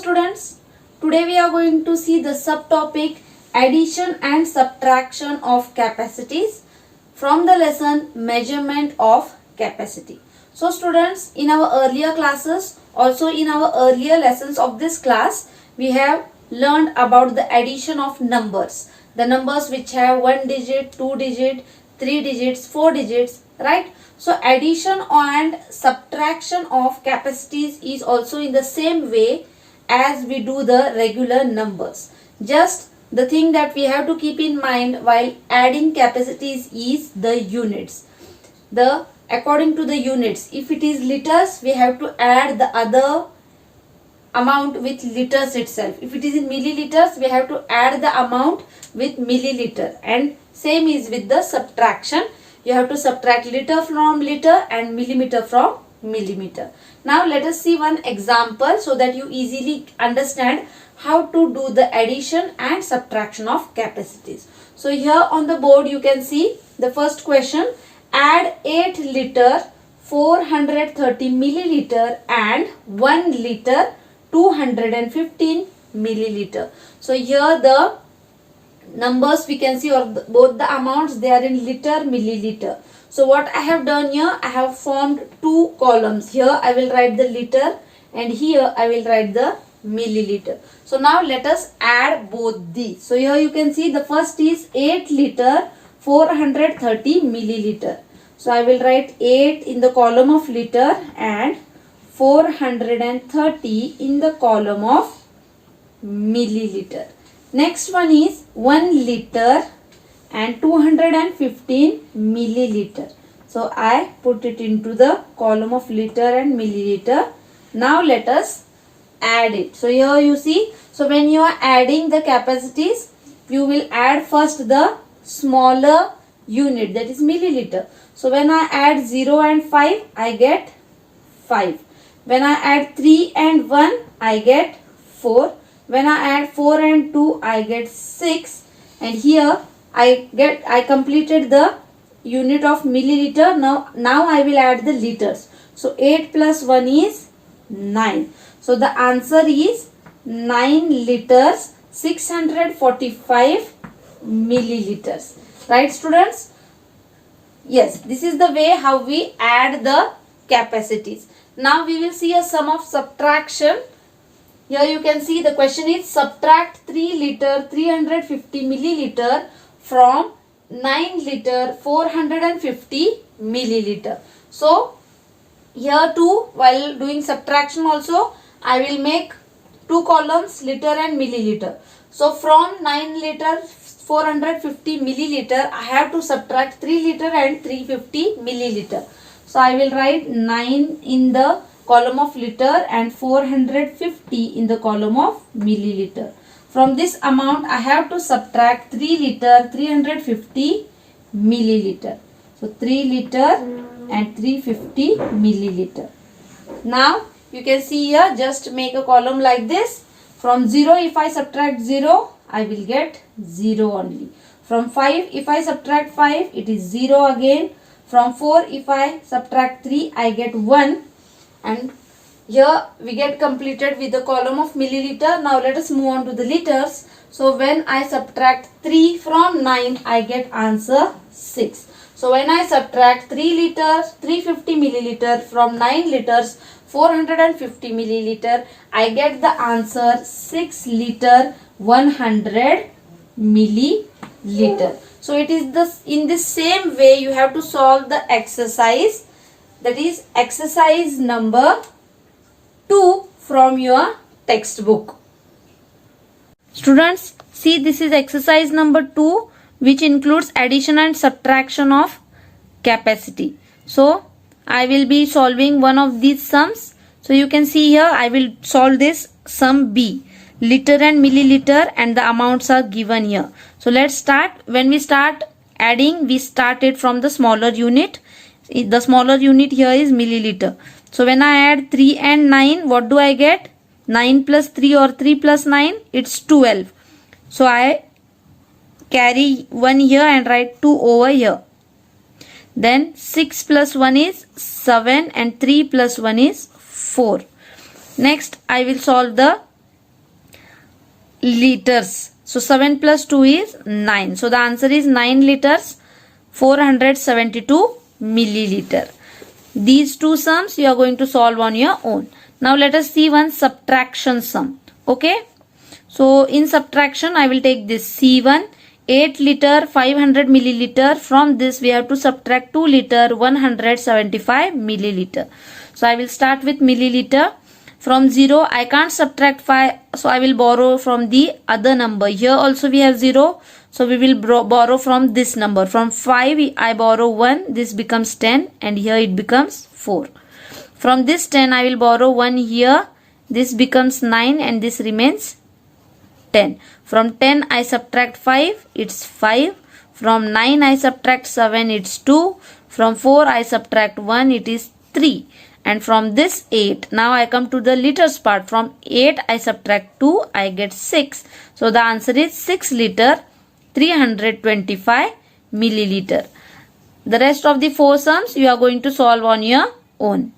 students, today we are going to see the subtopic addition and subtraction of capacities from the lesson measurement of capacity. So students, in our earlier classes, also in our earlier lessons of this class, we have learned about the addition of numbers. The numbers which have 1 digit, 2 digit, 3 digits, 4 digits, right? So addition and subtraction of capacities is also in the same way as we do the regular numbers. Just the thing that we have to keep in mind while adding capacities is the units. According to the units, if it is liters, we have to add the other amount with liters itself. If it is in milliliters, we have to add the amount with milliliter, and same is with the subtraction. You have to subtract liter from liter and millimeter from millimeter. Now let us see one example so that you easily understand how to do the addition and subtraction of capacities. So here on the board you can see the first question: add 8 liter 430 milliliter and 1 liter 215 milliliter. So here the numbers we can see, or both the amounts, they are in liter, milliliter. So what I have done here, I have formed two columns. Here I will write the liter and here I will write the milliliter. So now let us add both these. So here you can see the first is 8 liter 430 milliliter. So I will write 8 in the column of liter and 430 in the column of milliliter. Next one is 1 liter and 215 milliliter. So I put it into the column of liter and milliliter. Now let us add it. So here you see, so when you are adding the capacities, you will add first the smaller unit, that is milliliter. So when I add 0 and 5, I get 5. When I add 3 and 1, I get 4. When I add 4 and 2, I get 6. And here I completed the unit of milliliter. Now I will add the liters. So 8 plus 1 is 9. So the answer is 9 liters 645 milliliters. Right students? Yes, this is the way how we add the capacities. Now we will see a sum of subtraction. Here you can see the question is subtract 3 liter 350 milliliter from 9 liter 450 milliliter. So here too, while doing subtraction also, I will make two columns, liter and milliliter. So from 9 liter 450 milliliter, I have to subtract 3 liter and 350 milliliter. So I will write 9 in the column of liter and 450 in the column of milliliter. From this amount, I have to subtract 3 liter 350 milliliter. So 3 liter and 350 milliliter. Now you can see here, just make a column like this. From 0, if I subtract 0, I will get 0 only. From 5, if I subtract 5, it is 0 again. From 4, if I subtract 3, I get 1. And here we get completed with the column of milliliter. Now let us move on to the liters. So when I subtract 3 from 9, I get answer 6. So when I subtract 3 liters 350 milliliter from 9 liters 450 milliliter, I get the answer 6 liter 100 milliliter. So it is in the same way you have to solve the exercise, that is exercise number 2 from your textbook. Students, see, this is exercise number 2, which includes addition and subtraction of capacity. So I will be solving one of these sums. So you can see here I will solve this sum B, liter and milliliter, and the amounts are given here. So let's start. When we start adding, we started from the smaller unit. The smaller unit here is milliliter. So when I add 3 and 9, what do I get? 9 plus 3 or 3 plus 9, it's 12. So I carry 1 here and write 2 over here. Then 6 plus 1 is 7 and 3 plus 1 is 4. Next I will solve the liters. So 7 plus 2 is 9. So the answer is 9 liters, 472 milliliter. These two sums you are going to solve on your own. Now let us see one subtraction sum. Okay. So in subtraction I will take this C1, 8 liter 500 milliliter. From this we have to subtract 2 liter 175 milliliter. So I will start with milliliter. From 0 I can't subtract 5, so I will borrow from the other number. Here also we have 0, so we will borrow from this number. From 5 I borrow 1, this becomes 10, and here it becomes 4. From this 10 I will borrow 1 here, this becomes 9, and this remains 10. From 10 I subtract 5, it's 5. From 9 I subtract 7, it's 2. From 4 I subtract 1, it is 3. And from this 8, now I come to the liters part. From 8 I subtract 2, I get 6. So the answer is 6 liter 325 milliliter. The rest of the 4 sums you are going to solve on your own.